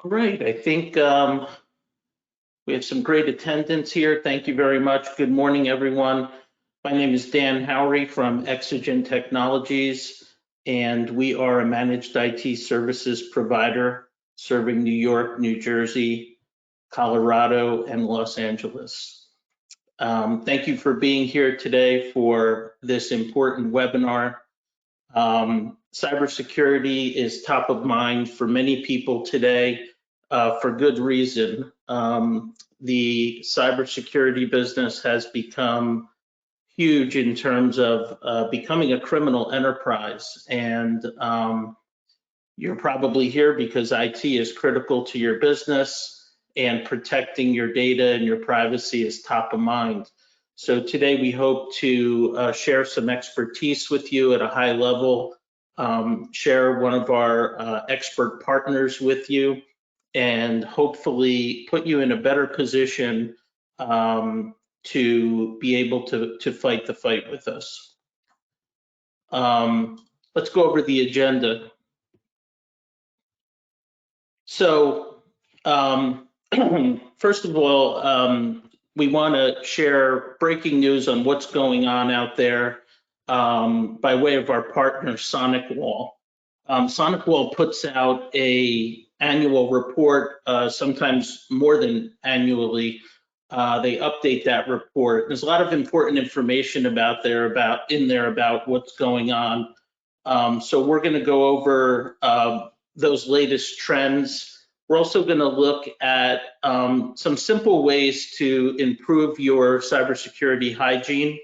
All right, I think we have some great attendance here. Thank you very much. Good morning, everyone. My name is Dan Howry from Exigent Technologies, and we are a managed IT services provider serving New York, New Jersey, Colorado, and Los Angeles. Thank you for being here today for this important webinar. Cybersecurity is top of mind for many people today for good reason. The cybersecurity business has become huge in terms of becoming a criminal enterprise. And you're probably here because IT is critical to your business and protecting your data and your privacy is top of mind. So today we hope to share some expertise with you at a high level, share one of our expert partners with you, and hopefully put you in a better position to be able to fight the fight with us. Let's go over the agenda. So first of all, we want to share breaking news on what's going on out there by way of our partner, SonicWall. SonicWall puts out an annual report, sometimes more than annually. They update that report. There's a lot of important information in there about what's going on. So we're going to go over those latest trends. We're also going to look at some simple ways to improve your cybersecurity hygiene,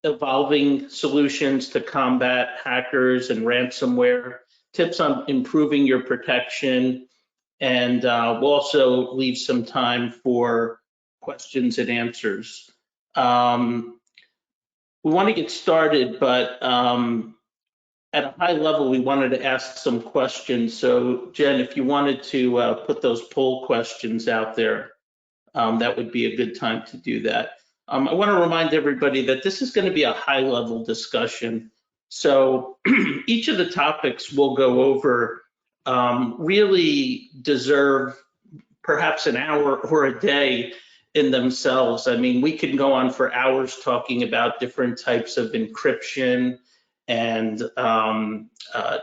evolving solutions to combat hackers and ransomware, tips on improving your protection, and we'll also leave some time for questions and answers. We want to get started, but at a high level, we wanted to ask some questions. So Jen, if you wanted to put those poll questions out there, that would be a good time to do that. I want to remind everybody that this is going to be a high level discussion. So each of the topics we'll go over really deserve perhaps an hour or a day in themselves. I mean, we can go on for hours talking about different types of encryption and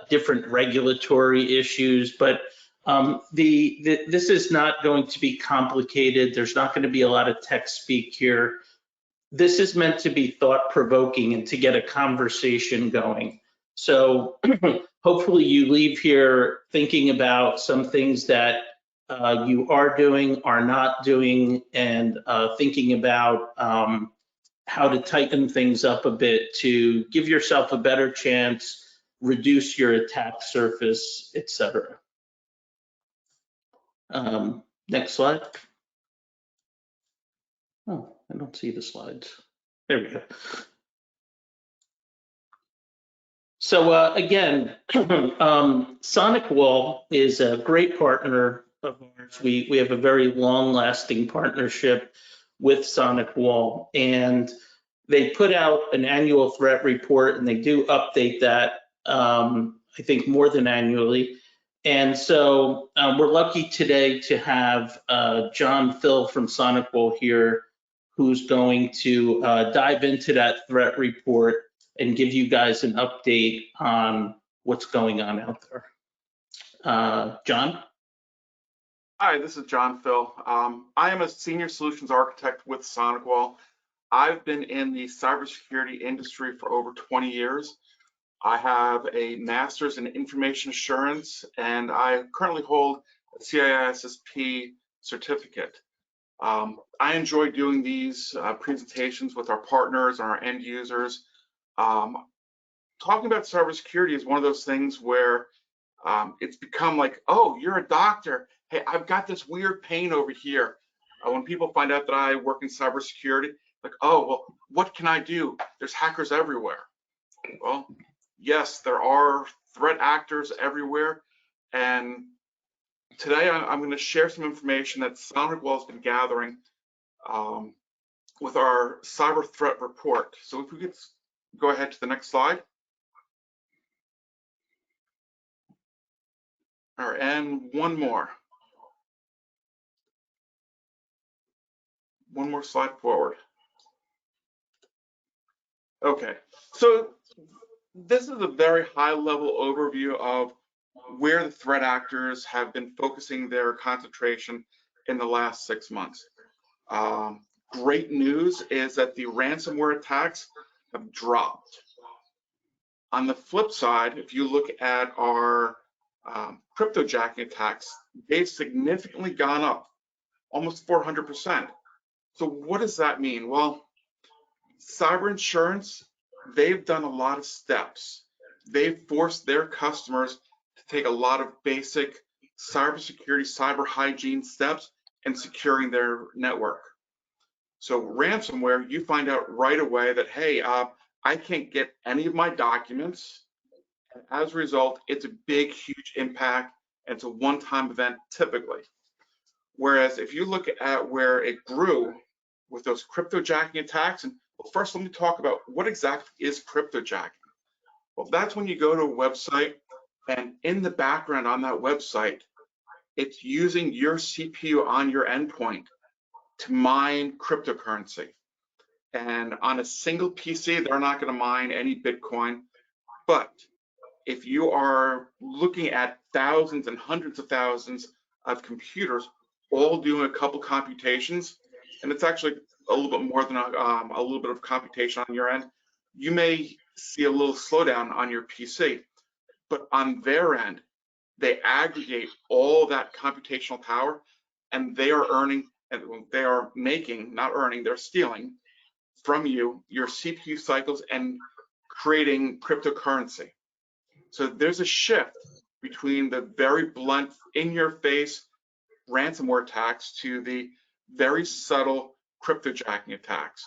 different regulatory issues, but this is not going to be complicated. There's not going to be a lot of tech speak here. This is meant to be thought-provoking and to get a conversation going. So hopefully you leave here thinking about some things that you are doing, are not doing, and thinking about how to tighten things up a bit to give yourself a better chance, reduce your attack surface, etc. Next slide. Oh, I don't see the slides. There we go. So again, SonicWall is a great partner of ours. We have a very long-lasting partnership with SonicWall, and they put out an annual threat report, and they do update that, I think, more than annually. And so we're lucky today to have John Phil from SonicWall here, who's going to dive into that threat report and give you guys an update on what's going on out there. John? Hi, this is John Phil. I am a senior solutions architect with SonicWall. I've been in the cybersecurity industry for over 20 years. I have a master's in information assurance, and I currently hold a CISSP certificate. I enjoy doing these presentations with our partners and our end users. Talking about cybersecurity is one of those things where it's become like, oh, you're a doctor. Hey, I've got this weird pain over here. When people find out that I work in cybersecurity, like, oh, well, what can I do? There's hackers everywhere. Well, yes, there are threat actors everywhere. And today I'm going to share some information that SonicWall has been gathering with our cyber threat report. So if we could go ahead to the next slide. All right, and one more slide forward. Okay, so this is a very high level overview of where the threat actors have been focusing their concentration in the last 6 months. Great news is that the ransomware attacks have dropped. On the flip side, if you look at our cryptojacking attacks, they've significantly gone up, almost 400%. So what does that mean? Well, cyber insurance, they've done a lot of steps. They've forced their customers to take a lot of basic cybersecurity, cyber hygiene steps in securing their network. So ransomware, you find out right away that, hey, I can't get any of my documents. And as a result, it's a big, huge impact, and it's a one-time event typically. Whereas if you look at where it grew with those cryptojacking attacks, and well, first let me talk about what exactly is cryptojacking. Well, that's when you go to a website, and in the background on that website, it's using your CPU on your endpoint to mine cryptocurrency. And on a single PC, they're not going to mine any Bitcoin. But if you are looking at thousands and hundreds of thousands of computers all doing a couple computations, and it's actually a little bit more than a little bit of computation on your end, you may see a little slowdown on your PC. But on their end, they aggregate all that computational power, and they are earning, and they are making, not earning, they're stealing from you your CPU cycles and creating cryptocurrency. So there's a shift between the very blunt, in-your-face ransomware attacks to the very subtle cryptojacking attacks.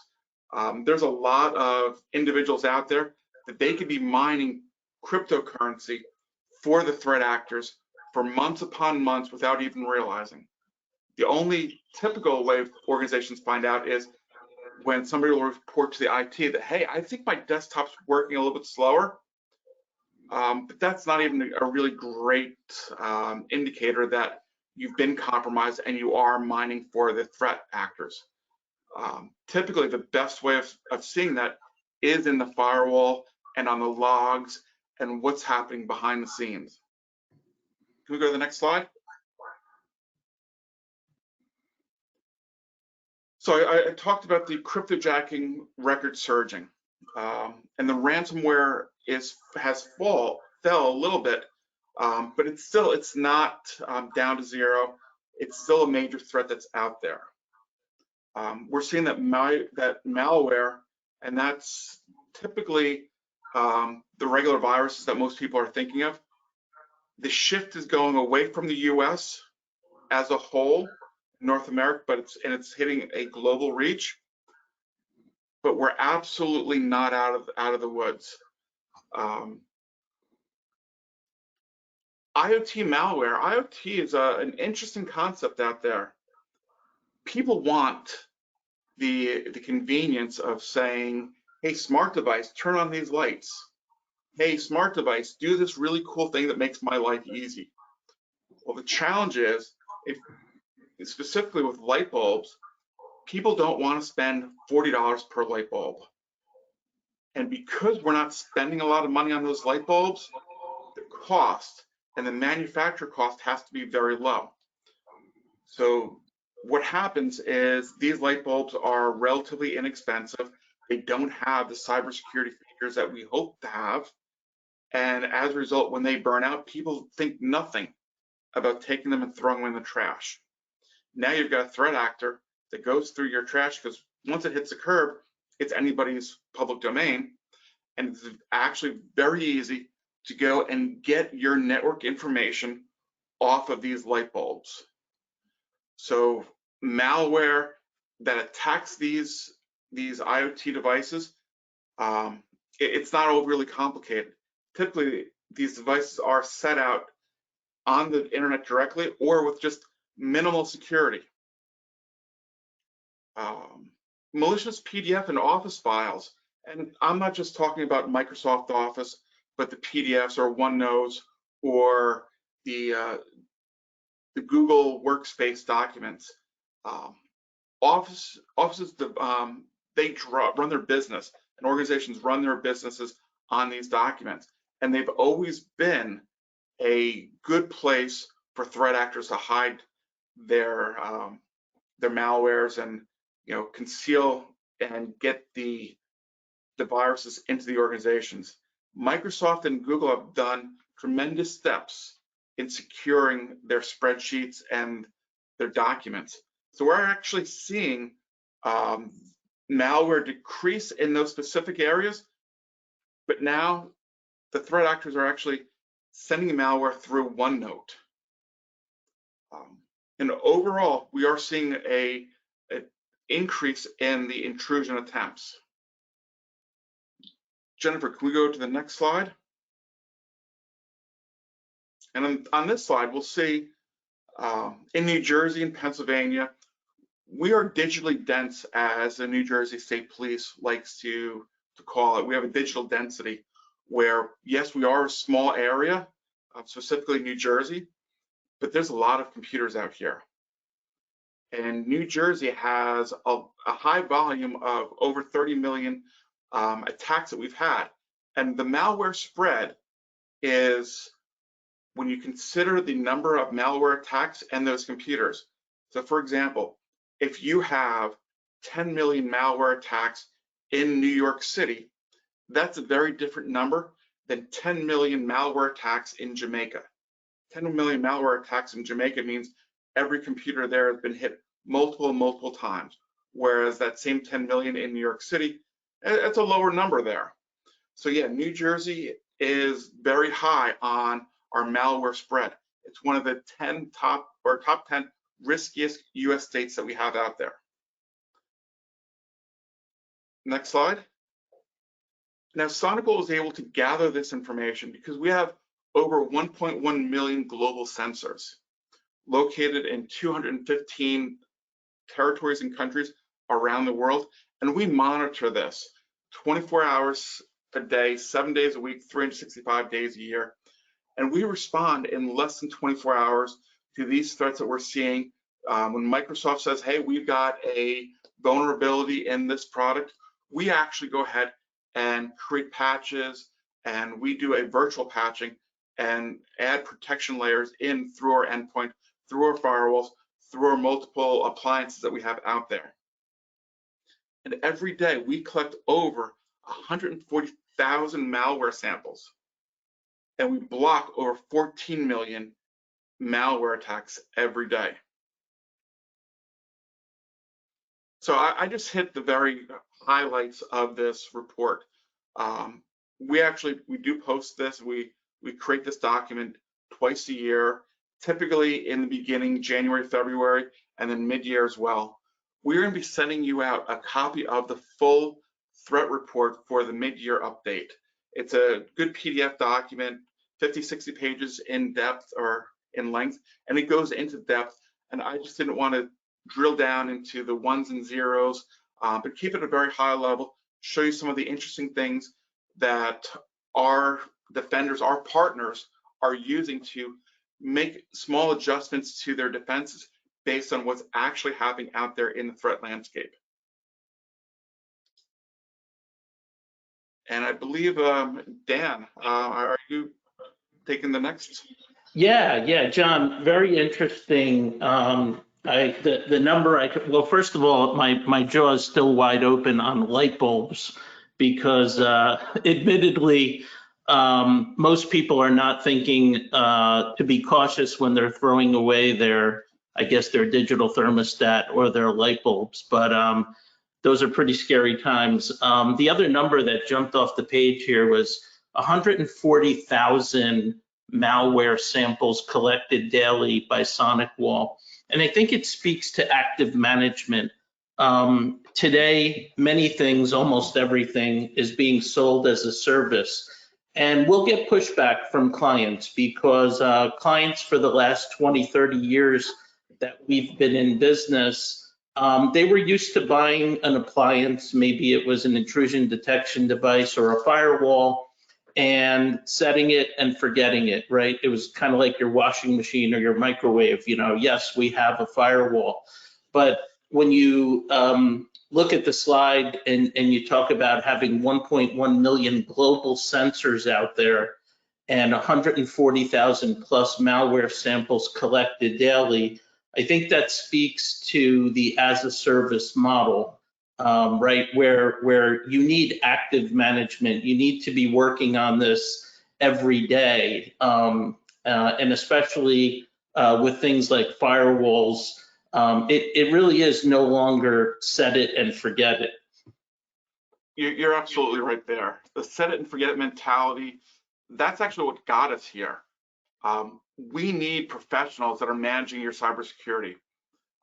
There's a lot of individuals out there that they could be mining cryptocurrency for the threat actors for months upon months without even realizing. The only typical way organizations find out is when somebody will report to the IT that, hey, I think my desktop's working a little bit slower. But that's not even a really great indicator that you've been compromised and you are mining for the threat actors. Typically, the best way of seeing that is in the firewall and on the logs and what's happening behind the scenes. Can we go to the next slide? So I talked about the cryptojacking record surging, and the ransomware fell a little bit, but it's not down to zero. It's still a major threat that's out there. We're seeing that malware, and that's typically the regular viruses that most people are thinking of. The shift is going away from the US as a whole, North America, but it's hitting a global reach. But we're absolutely not out of the woods. IoT malware. IoT is an interesting concept out there. People want the convenience of saying, hey, smart device, turn on these lights. Hey, smart device, do this really cool thing that makes my life easy. Well, the challenge is, specifically with light bulbs, people don't want to spend $40 per light bulb. And because we're not spending a lot of money on those light bulbs, the cost and the manufacturer cost has to be very low. So what happens is these light bulbs are relatively inexpensive. They don't have the cybersecurity features that we hope to have. And as a result, when they burn out, people think nothing about taking them and throwing them in the trash. Now you've got a threat actor that goes through your trash, because once it hits the curb, it's anybody's public domain. And it's actually very easy to go and get your network information off of these light bulbs. So malware that attacks these IoT devices, it's not overly complicated. Typically, these devices are set out on the internet directly or with just minimal security. Malicious PDF and Office files, and I'm not just talking about Microsoft Office, but the PDFs or OneNote or the Google Workspace documents. Offices, they run their business, and organizations run their businesses on these documents, and they've always been a good place for threat actors to hide their malwares and conceal and get the viruses into the organizations. Microsoft and Google have done tremendous steps in securing their spreadsheets and their documents. So we're actually seeing malware decrease in those specific areas, but now the threat actors are actually sending malware through OneNote. And overall, we are seeing an increase in the intrusion attempts. Jennifer, can we go to the next slide? And on this slide, we'll see in New Jersey and Pennsylvania, we are digitally dense, as the New Jersey State Police likes to call it. We have a digital density where, yes, we are a small area, specifically New Jersey, but there's a lot of computers out here. And New Jersey has a high volume of over 30 million attacks that we've had. And the malware spread is when you consider the number of malware attacks and those computers. So for example, if you have 10 million malware attacks in New York City, that's a very different number than 10 million malware attacks in Jamaica. 10 million malware attacks in Jamaica means every computer there has been hit multiple times, whereas that same 10 million in New York City, it's a lower number there. So yeah, New Jersey is very high on our malware spread. It's one of the top 10 riskiest US states that we have out there. Next slide. Now, SonicWall was able to gather this information because we have over 1.1 million global sensors located in 215 territories and countries around the world, and we monitor this 24 hours a day, 7 days a week, 365 days a year, and we respond in less than 24 hours to these threats that we're seeing. When Microsoft says, hey, we've got a vulnerability in this product, we actually go ahead and create patches, and we do a virtual patching and add protection layers in through our endpoint, through our firewalls, through our multiple appliances that we have out there. And every day we collect over 140,000 malware samples, and we block over 14 million malware attacks every day. So I just hit the very highlights of this report. We do post this. We create this document twice a year, typically in the beginning, January, February, and then mid-year as well. We're going to be sending you out a copy of the full threat report for the mid-year update. It's a good PDF document, 50, 60 pages in depth or in length, and it goes into depth. And I just didn't want to drill down into the ones and zeros, but keep it at a very high level, show you some of the interesting things that our defenders, our partners, are using to make small adjustments to their defenses based on what's actually happening out there in the threat landscape. And I believe, Dan, are you taking the next? Yeah, John, very interesting. The number well, first of all, my jaw is still wide open on light bulbs because admittedly, most people are not thinking to be cautious when they're throwing away their digital thermostat or their light bulbs, but those are pretty scary times. The other number that jumped off the page here was 140,000 malware samples collected daily by SonicWall. And I think it speaks to active management. Today, many things, almost everything, is being sold as a service. And we'll get pushback from clients because clients for the last 20, 30 years that we've been in business, they were used to buying an appliance. Maybe it was an intrusion detection device or a firewall. and setting it and forgetting it, right? It was kind of like your washing machine or your microwave. Yes, we have a firewall, but when you look at the slide and you talk about having 1.1 million global sensors out there and 140,000 plus malware samples collected daily, I think that speaks to the as a service model, right? Where you need active management, you need to be working on this every day, and especially with things like firewalls, it really is no longer set it and forget it. You're absolutely right there. The set it and forget it mentality, that's actually what got us here. We need professionals that are managing your cybersecurity.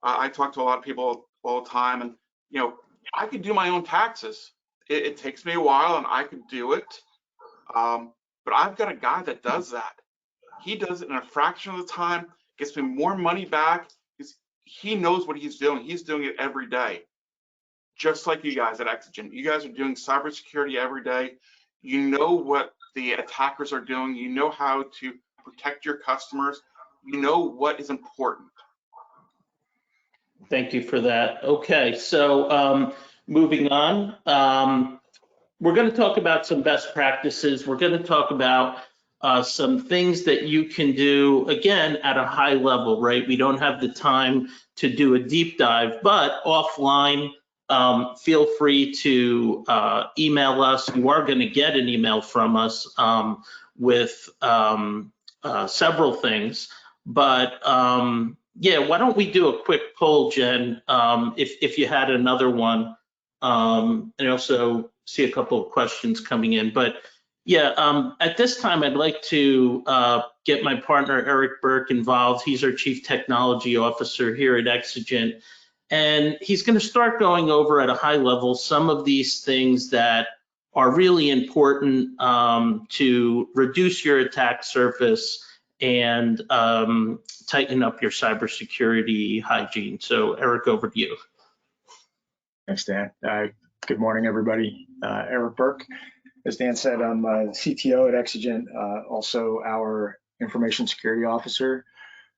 I talk to a lot of people all the time, and I could do my own taxes. It takes me a while, and I could do it. But I've got a guy that does that. He does it in a fraction of the time, gets me more money back. He knows what he's doing. He's doing it every day. Just like you guys at Exigent. You guys are doing cybersecurity every day. You know what the attackers are doing. You know how to protect your customers. You know what is important. Thank you for that. Okay, so moving on, we're going to talk about some best practices. We're going to talk about some things that you can do, again, at a high level, right? We don't have the time to do a deep dive, but offline, feel free to email us. You are going to get an email from us with several things, but yeah, why don't we do a quick poll, Jen, if you had another one, and also see a couple of questions coming in. But yeah, at this time, I'd like to get my partner, Eric Burke, involved. He's our Chief Technology Officer here at Exigent. And he's going to start going over at a high level some of these things that are really important to reduce your attack surface and tighten up your cybersecurity hygiene. So Eric, over to you. Thanks, Dan. Good morning, everybody. Eric Burke. As Dan said, I'm CTO at Exigent, also our information security officer,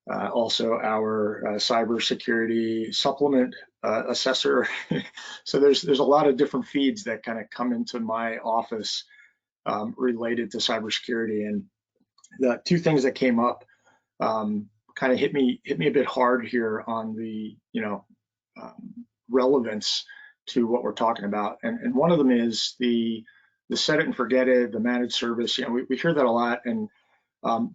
also our cybersecurity supplement assessor. So there's a lot of different feeds that kind of come into my office related to cybersecurity. And the two things that came up kind of hit me a bit hard here on the relevance to what we're talking about. And one of them is the set it and forget it, the managed service. We hear that a lot. And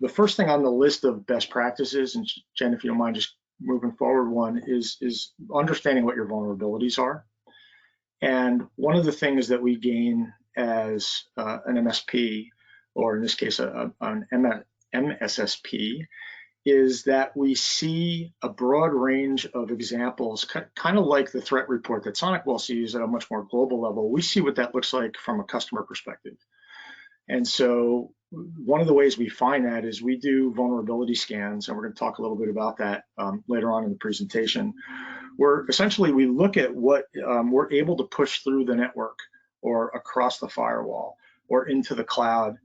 the first thing on the list of best practices, and Jen, if you don't mind just moving forward, one is understanding what your vulnerabilities are. And one of the things that we gain as an MSP, or in this case, an MSSP, is that we see a broad range of examples, kind of like the threat report that SonicWall sees at a much more global level. We see what that looks like from a customer perspective. And so one of the ways we find that is we do vulnerability scans, and we're going to talk a little bit about that later on in the presentation, where essentially we look at what we're able to push through the network or across the firewall or into the cloud,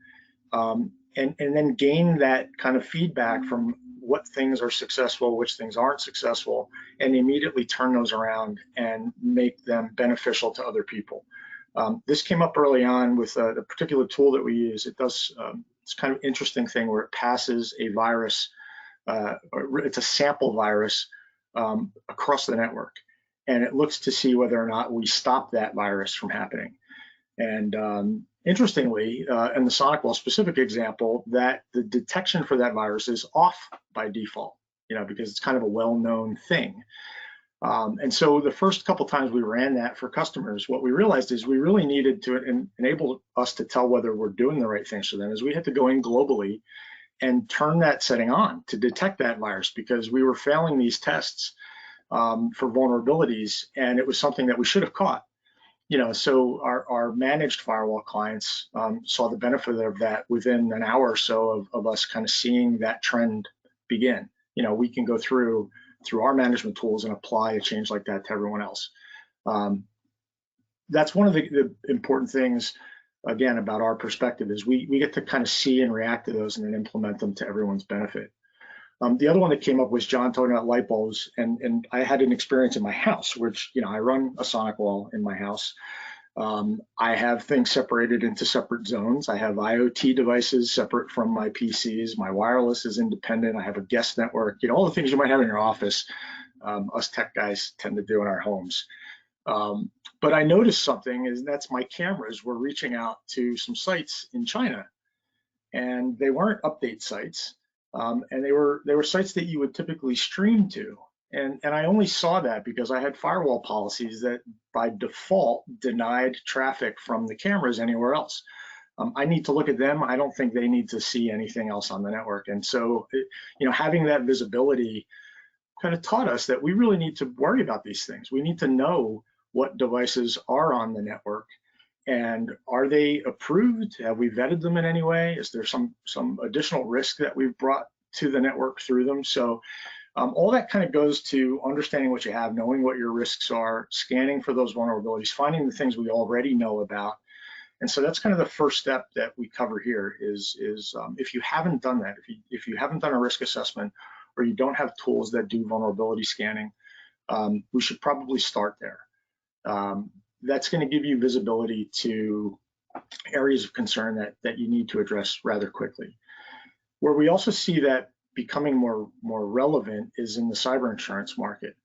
and then gain that kind of feedback from what things are successful, which things aren't successful, and immediately turn those around and make them beneficial to other people. This came up early on with the particular tool that we use. It does it's kind of interesting thing where it passes a virus, or it's a sample virus across the network, and it looks to see whether or not we stop that virus from happening. And interestingly, in the SonicWall specific example, that the detection for that virus is off by default, because it's kind of a well-known thing. And so the first couple times we ran that for customers, what we realized is we really needed to enable us to tell whether we're doing the right things for them, is we had to go in globally and turn that setting on to detect that virus, because we were failing these tests for vulnerabilities, and it was something that we should have caught. So our managed firewall clients saw the benefit of that within an hour or so of us kind of seeing that trend begin. We can go through our management tools and apply a change like that to everyone else. That's one of the important things again, about our perspective is we get to kind of see and react to those and then implement them to everyone's benefit. The other one that came up was John talking about light bulbs, and I had an experience in my house, which, I run a SonicWall in my house. I have things separated into separate zones. I have IoT devices separate from my PCs. My wireless is independent. I have a guest network, all the things you might have in your office. Us tech guys tend to do in our homes. But I noticed something, is that's my cameras were reaching out to some sites in China, and they weren't update sites, and they were sites that you would typically stream to. And I only saw that because I had firewall policies that by default denied traffic from the cameras anywhere else. I need to look at them. I don't think they need to see anything else on the network. And so, having that visibility kind of taught us that we really need to worry about these things. We need to know what devices are on the network, and are they approved? Have we vetted them in any way? Is there some additional risk that we've brought to the network through them? So all that kind of goes to understanding what you have, knowing what your risks are, scanning for those vulnerabilities, finding the things we already know about. And so that's kind of the first step that we cover here is if you haven't done that, if you haven't done a risk assessment, or you don't have tools that do vulnerability scanning, we should probably start there. That's going to give you visibility to areas of concern that you need to address rather quickly. Where we also see that becoming more relevant is in the cyber insurance market.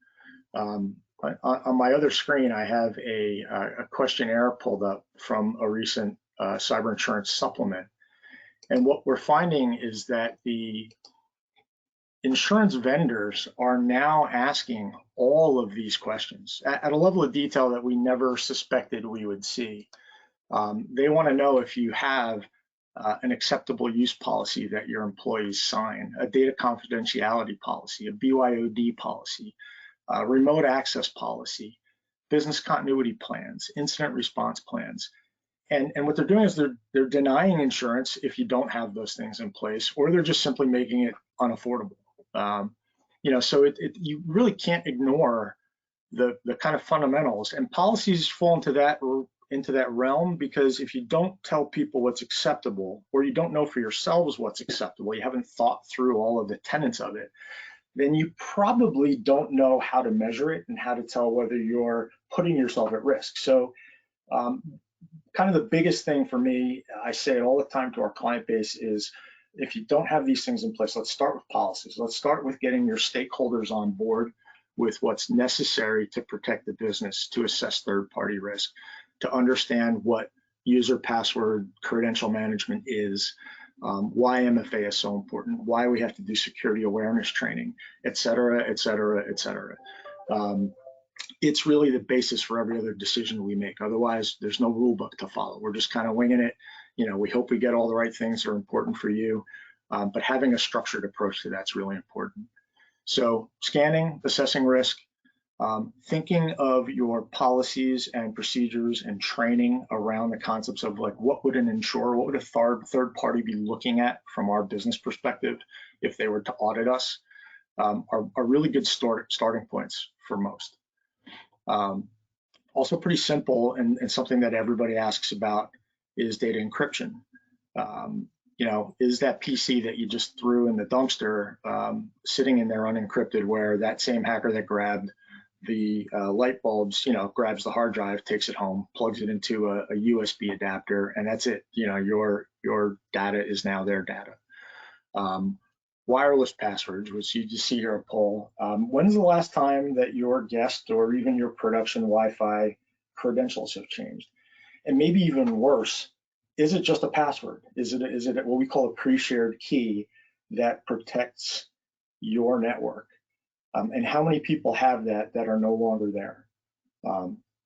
On my other screen, I have a questionnaire pulled up from a recent cyber insurance supplement. And what we're finding is that the insurance vendors are now asking all of these questions at a level of detail that we never suspected we would see. They want to know if you have an acceptable use policy that your employees sign, a data confidentiality policy, a BYOD policy, remote access policy, business continuity plans, incident response plans. And what they're doing is they're denying insurance if you don't have those things in place, or they're just simply making it unaffordable. So you really can't ignore the kind of fundamentals, and policies fall into that realm, because if you don't tell people what's acceptable, or you don't know for yourselves what's acceptable, you haven't thought through all of the tenets of it, then you probably don't know how to measure it and how to tell whether you're putting yourself at risk. So kind of the biggest thing for me, I say it all the time to our client base, is if you don't have these things in place, let's start with policies. Let's start with getting your stakeholders on board with what's necessary to protect the business, to assess third-party risk, to understand what user password credential management is, why MFA is so important, why we have to do security awareness training, et cetera, et cetera, et cetera. It's really the basis for every other decision we make. Otherwise, there's no rule book to follow. We're just kind of winging it. We hope we get all the right things that are important for you, but having a structured approach to that's really important. So scanning, assessing risk, thinking of your policies and procedures and training around the concepts of like, what would an insurer, what would a third party be looking at from our business perspective if they were to audit us, are really good starting points for most. Also pretty simple, and something that everybody asks about is data encryption. Is that PC that you just threw in the dumpster sitting in there unencrypted, where that same hacker that grabbed the light bulbs, grabs the hard drive, takes it home, plugs it into a USB adapter, and that's it. Your data is now their data. Wireless passwords, which you just see here a poll. When's the last time that your guest or even your production Wi-Fi credentials have changed? And maybe even worse, is it just a password? Is it what we call a pre-shared key that protects your network? And how many people have that are no longer there?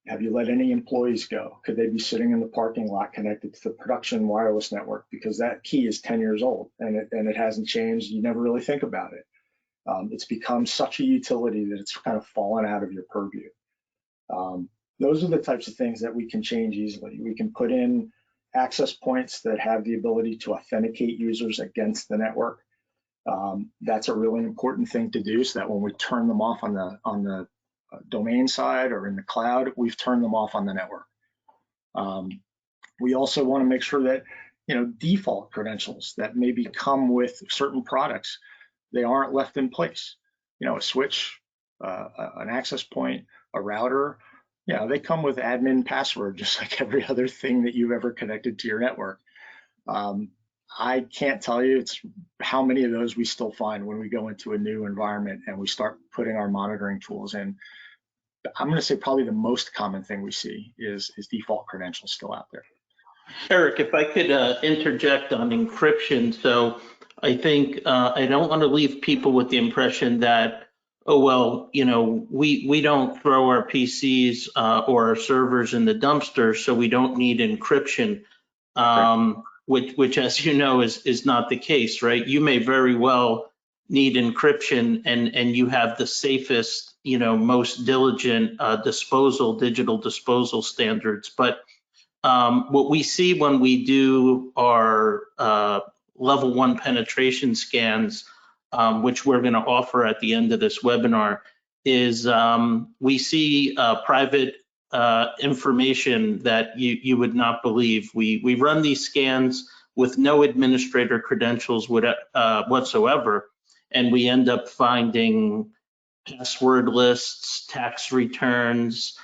Have you let any employees go? Could they be sitting in the parking lot connected to the production wireless network because that key is 10 years old and it hasn't changed? You never really think about it. It's become such a utility that it's kind of fallen out of your purview. Those are the types of things that we can change easily. We can put in access points that have the ability to authenticate users against the network. That's a really important thing to do, so that when we turn them off on the domain side or in the cloud, we've turned them off on the network. We also want to make sure that, default credentials that maybe come with certain products, they aren't left in place. A switch, an access point, a router, they come with admin password, just like every other thing that you've ever connected to your network. I can't tell you it's how many of those we still find when we go into a new environment and we start putting our monitoring tools in. I'm going to say probably the most common thing we see is default credentials still out there. Eric, if I could interject on encryption. So I think I don't want to leave people with the impression that, oh, well, we don't throw our PCs or our servers in the dumpster, so we don't need encryption, which, as you know, is not the case, right? You may very well need encryption and you have the safest, most diligent digital disposal standards. But what we see when we do our level 1 penetration scans, which we're going to offer at the end of this webinar, is we see private information that you would not believe. We run these scans with no administrator credentials whatsoever, and we end up finding password lists, tax returns,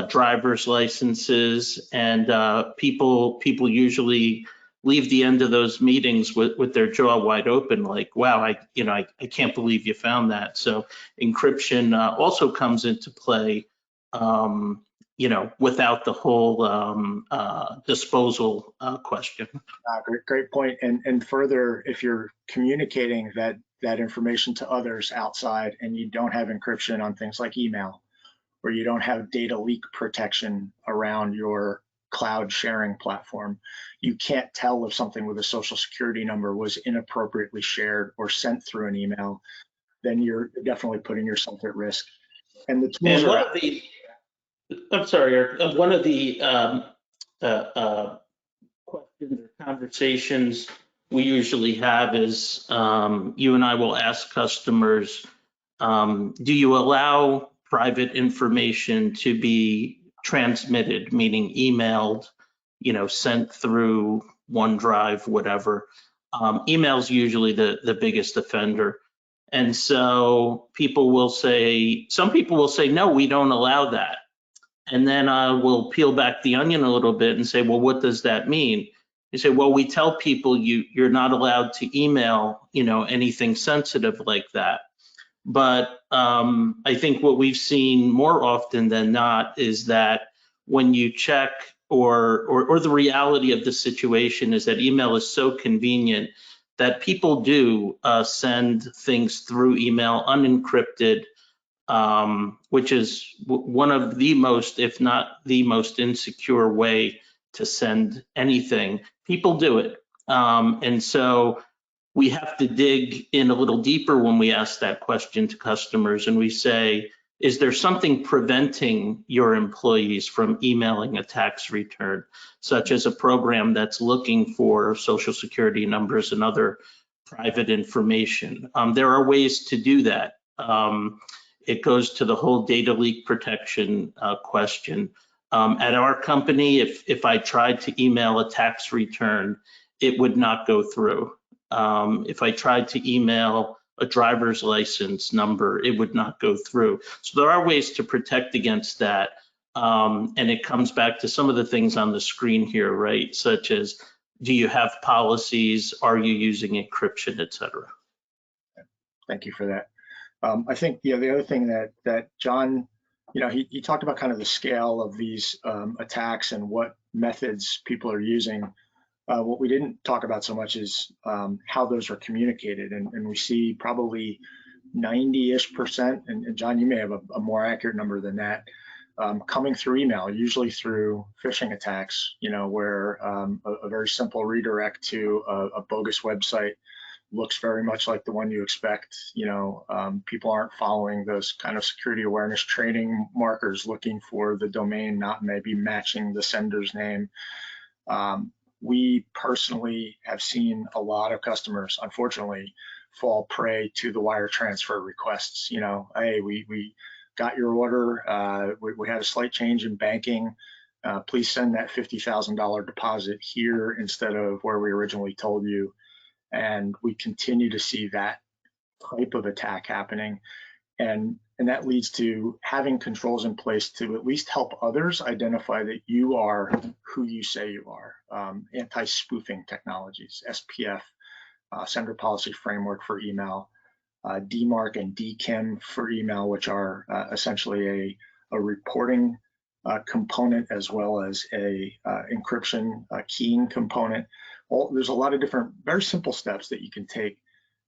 driver's licenses, and people usually leave the end of those meetings with their jaw wide open, like, wow, I can't believe you found that. So encryption also comes into play, without the whole disposal question. Great point. And further, if you're communicating that information to others outside and you don't have encryption on things like email, or you don't have data leak protection around your cloud sharing platform, you can't tell if something with a social security number was inappropriately shared or sent through an email, then you're definitely putting yourself at risk. And the tools are I'm sorry, Eric, one of the questions or conversations we usually have is you and I will ask customers, do you allow private information to be transmitted, meaning emailed, sent through OneDrive, whatever? Email's usually the biggest offender. And so some people will say, no, we don't allow that. And then I will peel back the onion a little bit and say, well, what does that mean? You say, well, we tell people you're not allowed to email, anything sensitive like that. But I think what we've seen more often than not is that when you check, or the reality of the situation is that email is so convenient that people do send things through email unencrypted, which is one of the most, if not the most insecure way to send anything. People do it. And so we have to dig in a little deeper when we ask that question to customers, and we say, is there something preventing your employees from emailing a tax return, such as a program that's looking for social security numbers and other private information? There are ways to do that. It goes to the whole data leak protection question. At our company, if I tried to email a tax return, it would not go through. If I tried to email a driver's license number, it would not go through. So there are ways to protect against that. And it comes back to some of the things on the screen here, right? Such as, do you have policies? Are you using encryption, et cetera? Thank you for that. I think the other thing that John, he talked about kind of the scale of these attacks and what methods people are using. What we didn't talk about so much is how those are communicated, and we see probably 90-ish%, and John, you may have a more accurate number than that, coming through email, usually through phishing attacks, where a very simple redirect to a bogus website looks very much like the one you expect. People aren't following those kind of security awareness training markers, looking for the domain not maybe matching the sender's name. We personally have seen a lot of customers, unfortunately, fall prey to the wire transfer requests. Hey, we got your order. We had a slight change in banking. please send that $50,000 deposit here instead of where we originally told you. And we continue to see that type of attack happening. And that leads to having controls in place to at least help others identify that you are who you say you are. Anti-spoofing technologies, SPF, Sender Policy Framework for email, DMARC and DKIM for email, which are essentially a reporting component as well as a encryption keying component. There's a lot of different very simple steps that you can take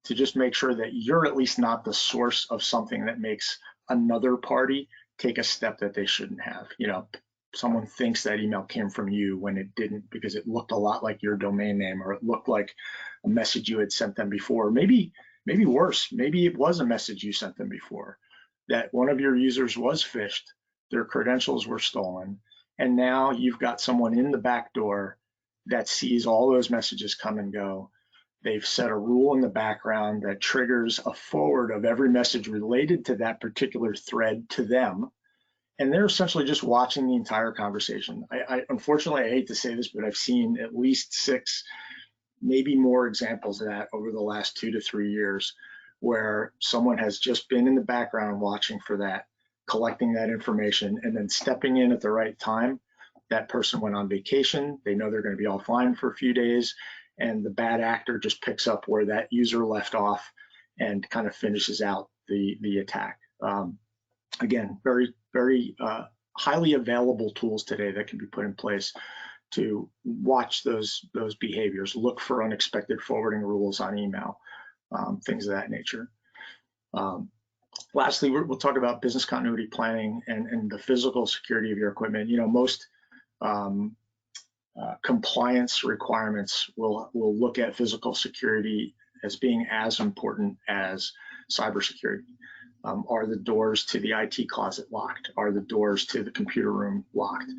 to just make sure that you're at least not the source of something that makes another party take a step that they shouldn't have. You know, someone thinks that email came from you when it didn't, because it looked a lot like your domain name, or it looked like a message you had sent them before. Maybe worse, maybe it was a message you sent them before, that one of your users was phished, their credentials were stolen, and now you've got someone in the back door that sees all those messages come and go. They've set a rule in the background that triggers a forward of every message related to that particular thread to them. And they're essentially just watching the entire conversation. Unfortunately, I hate to say this, but I've seen at least 6, maybe more examples of that over the last 2 to 3 years, where someone has just been in the background watching for that, collecting that information, and then stepping in at the right time. That person went on vacation. They know they're going to be offline for a few days, and the bad actor just picks up where that user left off and kind of finishes out the attack. Again, very, very highly available tools today that can be put in place to watch those behaviors, look for unexpected forwarding rules on email, things of that nature. Lastly, we'll talk about business continuity planning and the physical security of your equipment. You know, most compliance requirements will look at physical security as being as important as cybersecurity. Are the doors to the IT closet locked? Are the doors to the computer room locked?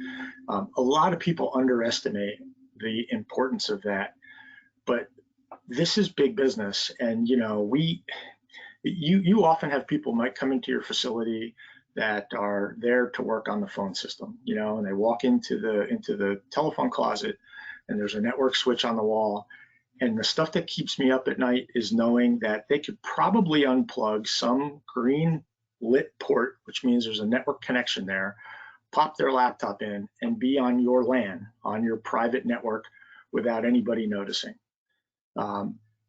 A lot of people underestimate the importance of that, but this is big business. And you know, you often have people might come into your facility that are there to work on the phone system, you know, and they walk into the telephone closet, and there's a network switch on the wall. And the stuff that keeps me up at night is knowing that they could probably unplug some green lit port, which means there's a network connection there, pop their laptop in, and be on your LAN, on your private network, without anybody noticing.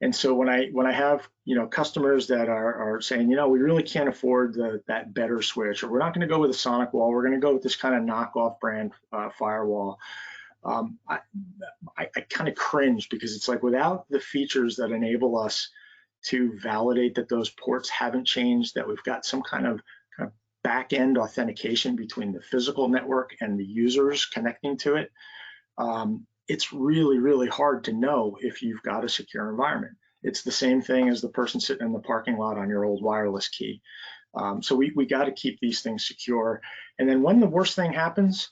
And so when I have, you know, customers that are saying, you know, we really can't afford that better switch, or we're not going to go with a SonicWall, we're going to go with this kind of knockoff brand firewall. I kind of cringe, because it's like, without the features that enable us to validate that those ports haven't changed, that we've got some kind of back-end authentication between the physical network and the users connecting to it, it's really, really hard to know if you've got a secure environment. It's the same thing as the person sitting in the parking lot on your old wireless key. So we got to keep these things secure. And then when the worst thing happens,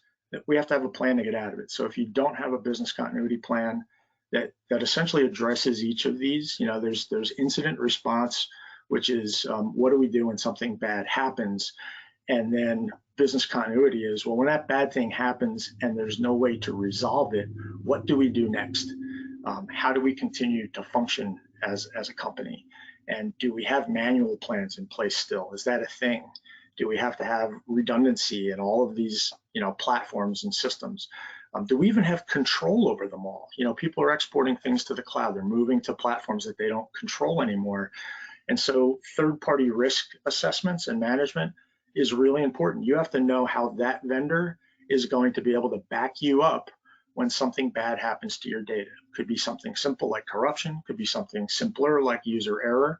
we have to have a plan to get out of it. So if you don't have a business continuity plan that essentially addresses each of these, you know, there's incident response, which is what do we do when something bad happens? And then business continuity is, well, when that bad thing happens and there's no way to resolve it, what do we do next? How do we continue to function as a company? And do we have manual plans in place still? Is that a thing? Do we have to have redundancy in all of these, you know, platforms and systems? Do we even have control over them all? You know, people are exporting things to the cloud. They're moving to platforms that they don't control anymore. And so third-party risk assessments and management is really important. You have to know how that vendor is going to be able to back you up when something bad happens to your data. Could be something simple like corruption, could be something simpler like user error.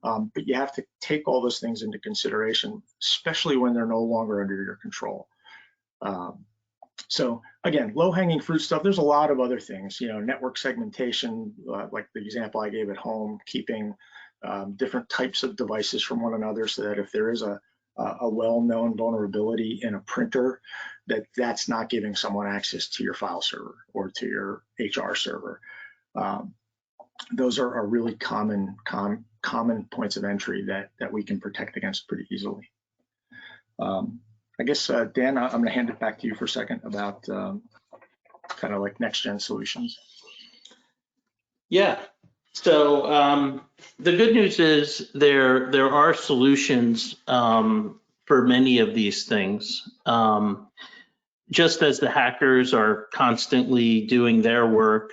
But you have to take all those things into consideration, especially when they're no longer under your control. So again, low-hanging fruit stuff. There's a lot of other things, you know, network segmentation, like the example I gave at home, keeping different types of devices from one another, so that if there is a well-known vulnerability in a printer, that's not giving someone access to your file server or to your HR server. Those are really common points of entry that we can protect against pretty easily. I guess, Dan, I'm going to hand it back to you for a second about kind of like next gen solutions. Yeah. So the good news is there are solutions for many of these things. Just as the hackers are constantly doing their work,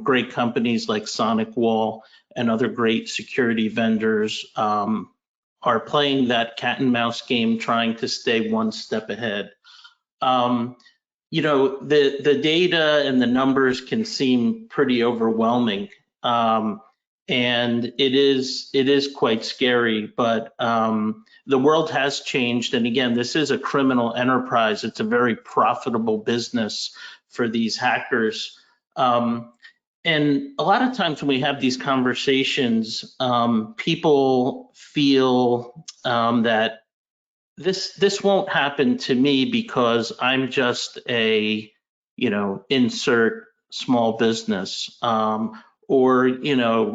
great companies like SonicWall and other great security vendors are playing that cat and mouse game, trying to stay one step ahead. The data and the numbers can seem pretty overwhelming, and it is quite scary. But the world has changed, and again, this is a criminal enterprise. It's a very profitable business for these hackers. And a lot of times when we have these conversations, people feel that this won't happen to me because I'm just a, insert small business, or,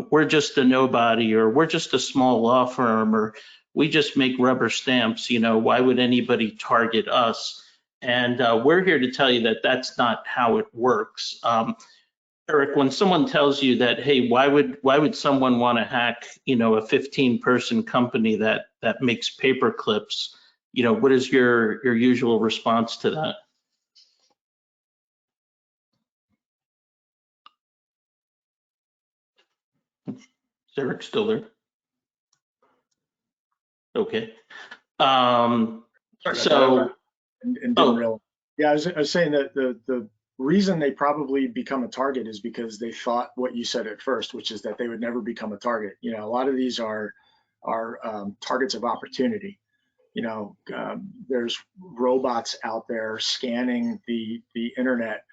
we're just a nobody, or we're just a small law firm, or we just make rubber stamps. Why would anybody target us? And we're here to tell you that that's not how it works. Eric, when someone tells you that, hey, why would someone want to hack, a 15-person company that makes paper clips? What is your usual response to that? Is Eric still there? Okay. Sorry So, and didn't realize. Yeah, I was saying that the reason they probably become a target is because they thought what you said at first, which is that they would never become a target. A lot of these are targets of opportunity. There's robots out there scanning the internet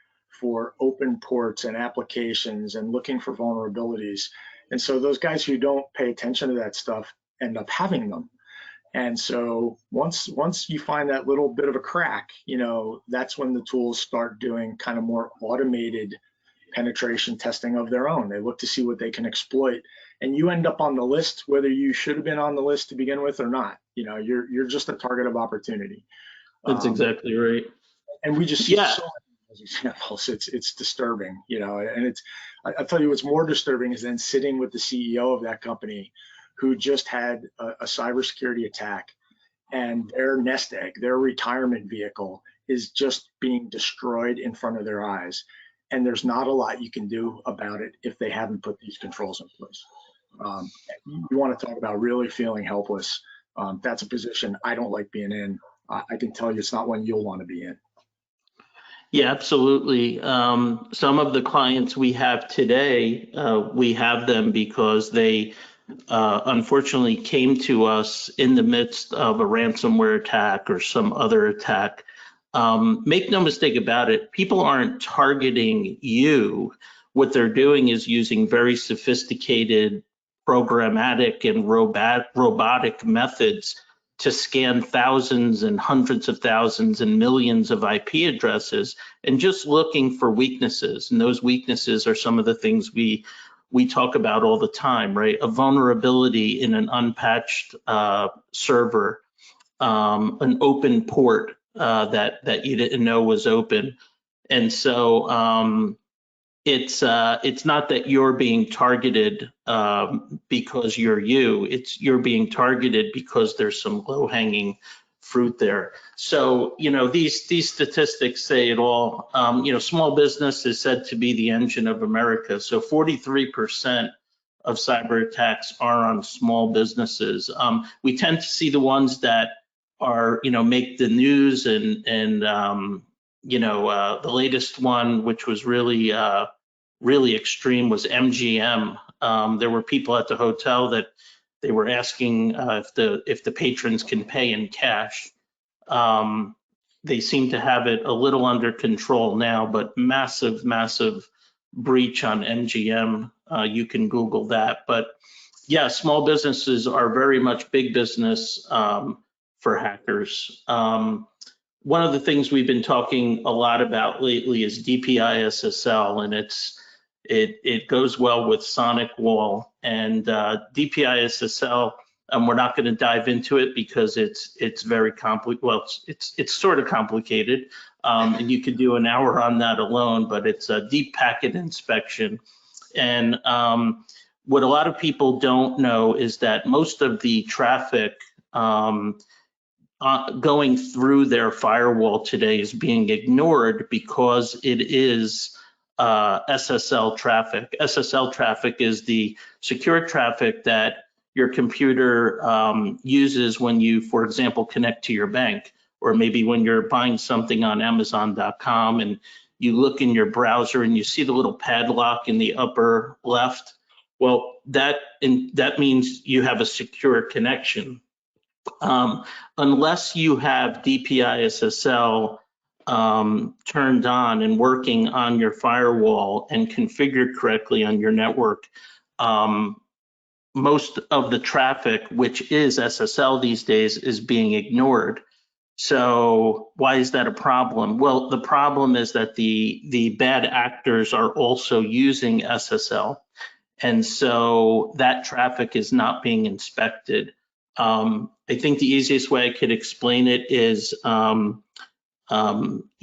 for open ports and applications and looking for vulnerabilities. And so those guys who don't pay attention to that stuff end up having them. And so once you find that little bit of a crack, that's when the tools start doing kind of more automated penetration testing of their own. They look to see what they can exploit, and you end up on the list whether you should have been on the list to begin with or not. You're just a target of opportunity. That's exactly right. And we just see so many of those examples. It's disturbing, and I tell you what's more disturbing is then sitting with the CEO of that company who just had a cybersecurity attack, and their nest egg, their retirement vehicle, is just being destroyed in front of their eyes. And there's not a lot you can do about it if they haven't put these controls in place. You want to talk about really feeling helpless. That's a position I don't like being in. I can tell you it's not one you'll want to be in. Yeah, absolutely. Some of the clients we have today, we have them because they unfortunately came to us in the midst of a ransomware attack or some other attack. Make no mistake about it, people aren't targeting you. What they're doing is using very sophisticated programmatic and robotic methods to scan thousands and hundreds of thousands and millions of IP addresses and just looking for weaknesses. And those weaknesses are some of the things we talk about all the time, right? A vulnerability in an unpatched server, an open port that you didn't know was open. And so it's not that you're being targeted because you're being targeted because there's some low-hanging fruit there. So these statistics say it all. Small business is said to be the engine of America. So 43% of cyber attacks are on small businesses. We tend to see the ones that are make the news, and the latest one, which was really extreme, was MGM. There were people at the hotel that they were asking if the patrons can pay in cash. They seem to have it a little under control now, but massive breach on MGM. You can Google that. But yeah, small businesses are very much big business for hackers. One of the things we've been talking a lot about lately is DPI SSL, and it goes well with SonicWall. And DPI SSL We're not going to dive into it because it's very complicated. Well, it's sort of complicated, and you could do an hour on that alone. But it's a deep packet inspection, and what a lot of people don't know is that most of the traffic going through their firewall today is being ignored because it is SSL traffic. SSL traffic is the secure traffic that your computer uses when you, for example, connect to your bank, or maybe when you're buying something on Amazon.com and you look in your browser and you see the little padlock in the upper left. Well, that means you have a secure connection. Unless you have DPI-SSL turned on and working on your firewall and configured correctly on your network, most of the traffic, which is SSL these days, is being ignored. So why is that a problem? Well, the problem is that the bad actors are also using SSL. And so that traffic is not being inspected. I think the easiest way I could explain it is, you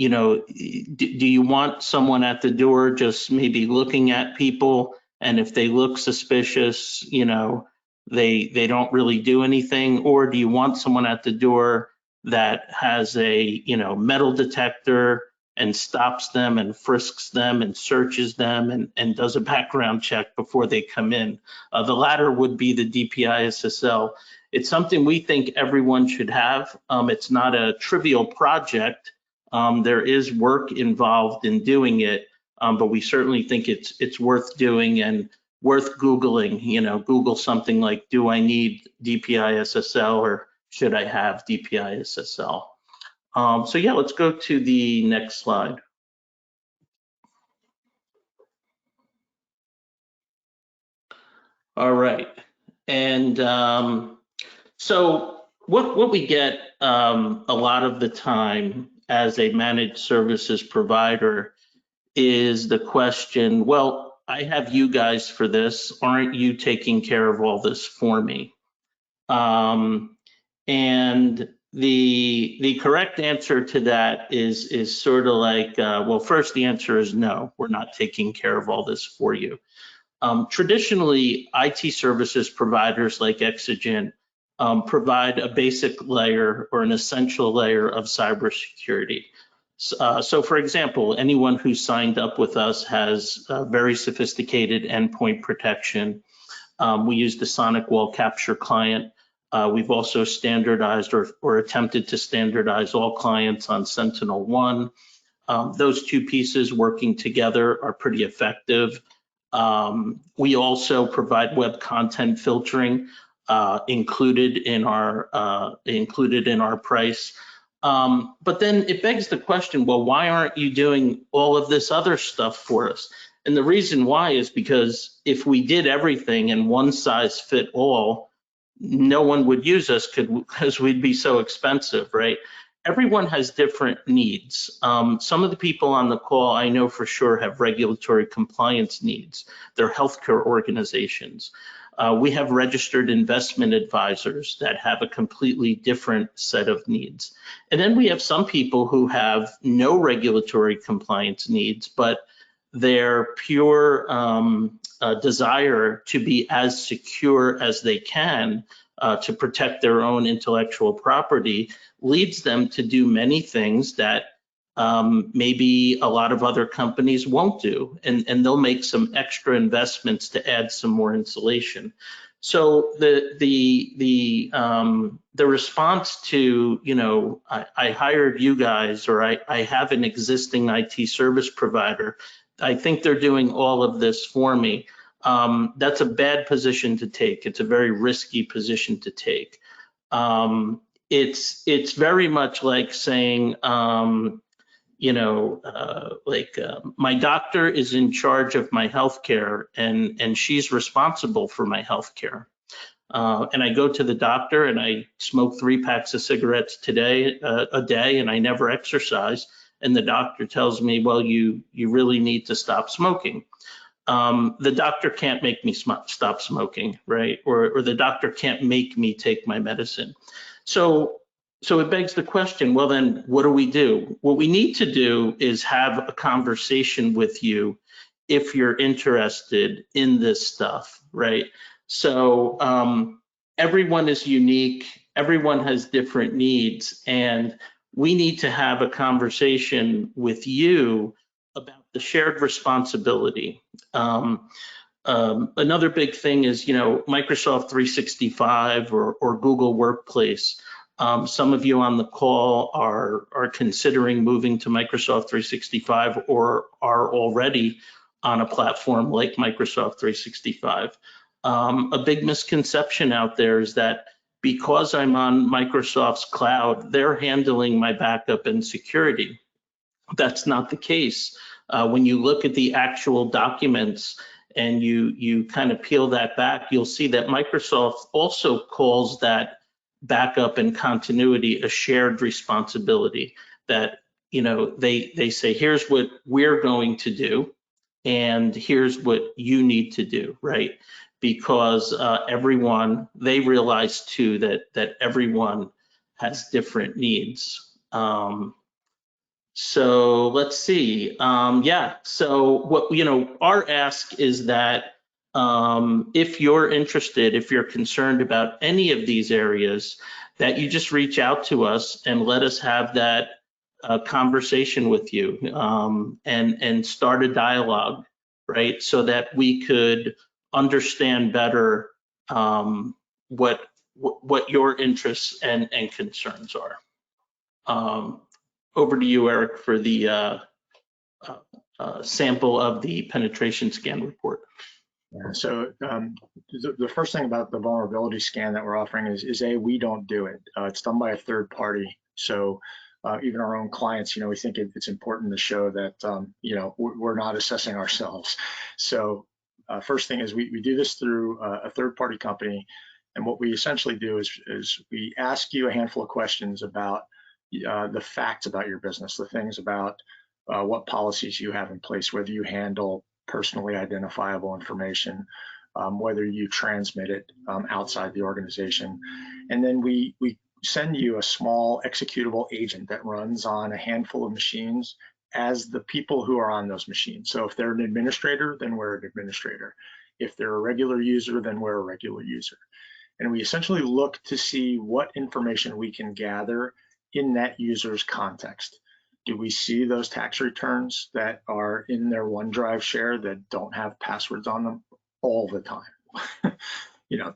know, do you want someone at the door just maybe looking at people, and if they look suspicious, you know, they don't really do anything? Or do you want someone at the door that has a, you know, metal detector and stops them and frisks them and searches them and does a background check before they come in? The latter would be the DPI-SSL. It's something we think everyone should have. It's not a trivial project. There is work involved in doing it, but we certainly think it's worth doing and worth Googling. You know, Google something like, do I need DPI-SSL or should I have DPI-SSL? So yeah, let's go to the next slide. All right, and so what we get a lot of the time as a managed services provider is the question, well, I have you guys for this, aren't you taking care of all this for me? And the correct answer to that is sort of like, well, first the answer is no, we're not taking care of all this for you. Traditionally, IT services providers like Exigent provide a basic layer or an essential layer of cybersecurity. So for example, anyone who signed up with us has very sophisticated endpoint protection. We use the SonicWall capture client. We've also standardized or attempted to standardize all clients on SentinelOne. Those two pieces working together are pretty effective. We also provide web content filtering included in our price. But then it begs the question, well, why aren't you doing all of this other stuff for us? And the reason why is because if we did everything and one size fit all, no one would use us because we'd be so expensive, right? Everyone has different needs. Some of the people on the call I know for sure have regulatory compliance needs. They're healthcare organizations. We have registered investment advisors that have a completely different set of needs. And then we have some people who have no regulatory compliance needs, but their pure desire to be as secure as they can to protect their own intellectual property leads them to do many things that maybe a lot of other companies won't do, and they'll make some extra investments to add some more insulation. So the response to, you know, I hired you guys, or I have an existing IT service provider, I think they're doing all of this for me. That's a bad position to take. It's a very risky position to take. It's very much like saying, you know, my doctor is in charge of my healthcare, and she's responsible for my healthcare. And I go to the doctor and I smoke 3 packs of cigarettes a day, and I never exercise. And the doctor tells me, well, you really need to stop smoking. The doctor can't make me stop smoking, right? Or the doctor can't make me take my medicine. So it begs the question, well, then what do we do? What we need to do is have a conversation with you if you're interested in this stuff, right? So everyone is unique, everyone has different needs, and we need to have a conversation with you about the shared responsibility. Another big thing is, Microsoft 365 or Google Workplace. Some of you on the call are considering moving to Microsoft 365 or are already on a platform like Microsoft 365. A big misconception out there is that because I'm on Microsoft's cloud, they're handling my backup and security. That's not the case. When you look at the actual documents and you kind of peel that back, you'll see that Microsoft also calls that backup and continuity a shared responsibility. That they say, here's what we're going to do, and here's what you need to do, right? Because they realize too that everyone has different needs. So let's see. Yeah. So our ask is that if you're interested, if you're concerned about any of these areas, that you just reach out to us and let us have that conversation with you and start a dialogue, right? So that we could understand better what your interests and concerns are. Over to you, Eric, for the sample of the penetration scan report. Yeah, so the first thing about the vulnerability scan that we're offering is we don't do it. It's done by a third party. So even our own clients, we think it's important to show that, we're not assessing ourselves. So first thing is we do this through a third party company. And what we essentially do is we ask you a handful of questions about the facts about your business, the things about what policies you have in place, whether you handle personally identifiable information, whether you transmit it outside the organization. And then we send you a small executable agent that runs on a handful of machines as the people who are on those machines. So if they're an administrator, then we're an administrator. If they're a regular user, then we're a regular user. And we essentially look to see what information we can gather in that user's context. Do we see those tax returns that are in their OneDrive share that don't have passwords on them? All the time.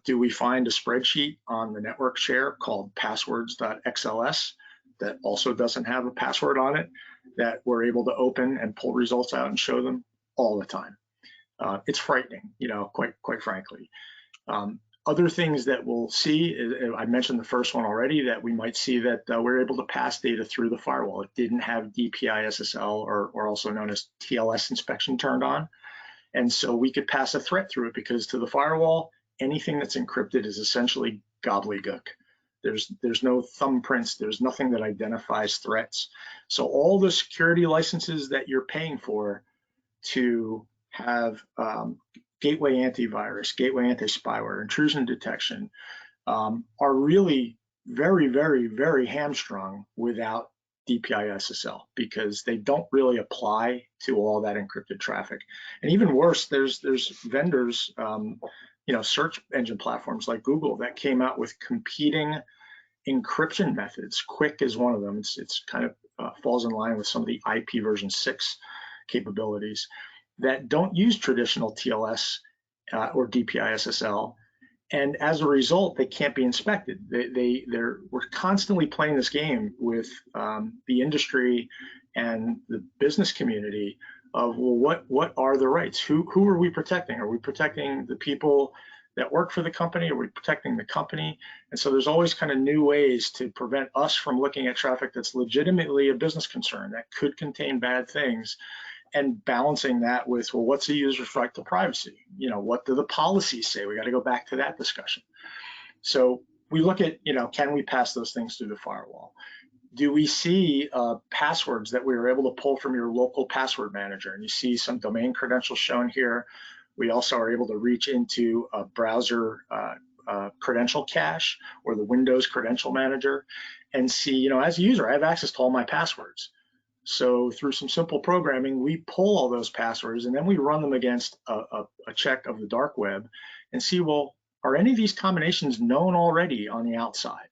Do we find a spreadsheet on the network share called passwords.xls that also doesn't have a password on it that we're able to open and pull results out and show them? All the time. It's frightening, quite frankly. Other things that we'll see, I mentioned the first one already, that we might see that we're able to pass data through the firewall. It didn't have DPI SSL or also known as TLS inspection turned on. And so we could pass a threat through it because to the firewall, anything that's encrypted is essentially gobbledygook. There's no thumbprints, there's nothing that identifies threats. So all the security licenses that you're paying for to have gateway antivirus, gateway anti-spyware, intrusion detection are really very, very, very hamstrung without DPI SSL because they don't really apply to all that encrypted traffic. And even worse, there's vendors, search engine platforms like Google that came out with competing encryption methods. Quick is one of them. It's kind of falls in line with some of the IP version 6 capabilities that don't use traditional TLS or DPI SSL, and as a result, they can't be inspected. We're constantly playing this game with the industry and the business community of, well, what are the rights? Who are we protecting? Are we protecting the people that work for the company? Are we protecting the company? And so there's always kind of new ways to prevent us from looking at traffic that's legitimately a business concern that could contain bad things, and balancing that with, well, what's a user's right to privacy? What do the policies say? We got to go back to that discussion. So we look at, can we pass those things through the firewall? Do we see passwords that we were able to pull from your local password manager? And you see some domain credentials shown here. We also are able to reach into a browser credential cache or the Windows credential manager and see, you know, as a user, I have access to all my passwords. So through some simple programming, we pull all those passwords and then we run them against a check of the dark web and see, well, are any of these combinations known already on the outside?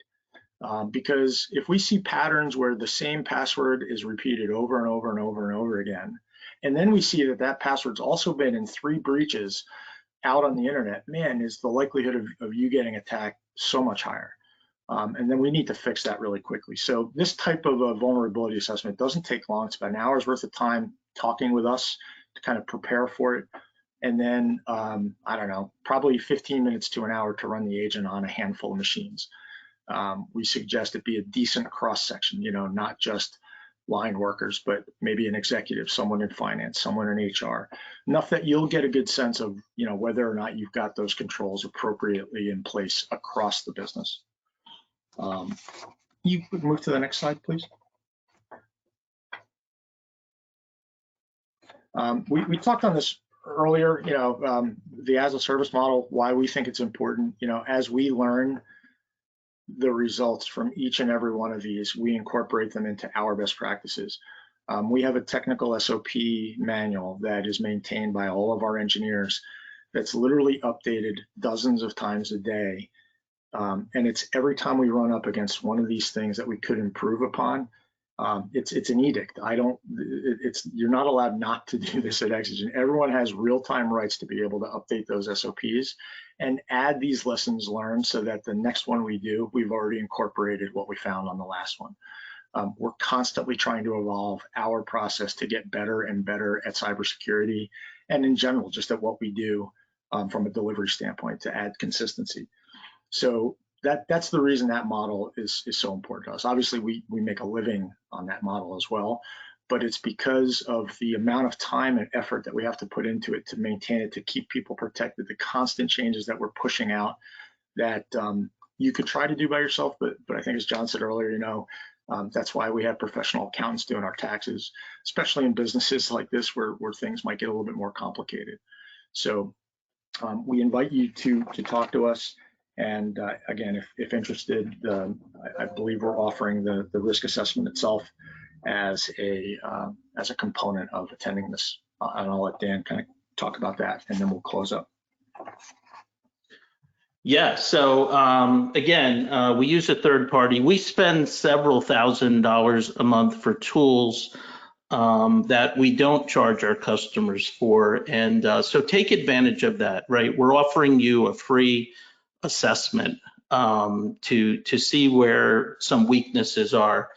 Because if we see patterns where the same password is repeated over and over and over and over again, and then we see that that password's also been in 3 breaches out on the internet, man, is the likelihood of you getting attacked so much higher. And then we need to fix that really quickly. So this type of a vulnerability assessment doesn't take long. It's about an hour's worth of time talking with us to kind of prepare for it. And then, I don't know, probably 15 minutes to an hour to run the agent on a handful of machines. We suggest it be a decent cross-section, you know, not just line workers, but maybe an executive, someone in finance, someone in HR, enough that you'll get a good sense of, you know, whether or not you've got those controls appropriately in place across the business. You could move to the next slide, please. We talked on this earlier, you know, the as a service model, why we think it's important, you know, as we learn the results from each and every one of these, we incorporate them into our best practices. We have a technical SOP manual that is maintained by all of our engineers that's literally updated dozens of times a day. And it's every time we run up against one of these things that we could improve upon, it's an edict. You're not allowed not to do this at Exigent. Everyone has real-time rights to be able to update those SOPs and add these lessons learned so that the next one we do, we've already incorporated what we found on the last one. We're constantly trying to evolve our process to get better and better at cybersecurity and in general, just at what we do from a delivery standpoint to add consistency. So that's the reason that model is so important to us. Obviously, we make a living on that model as well, but it's because of the amount of time and effort that we have to put into it to maintain it, to keep people protected, the constant changes that we're pushing out that you could try to do by yourself, but I think as John said earlier, you know, that's why we have professional accountants doing our taxes, especially in businesses like this where things might get a little bit more complicated. So we invite you to talk to us. And again, if interested, I believe we're offering the risk assessment itself as a component of attending this. And I'll let Dan kind of talk about that, and then we'll close up. Yeah, so again, we use a third party. We spend several $1,000s a month for tools that we don't charge our customers for. And so take advantage of that, right? We're offering you a free assessment to see where some weaknesses are.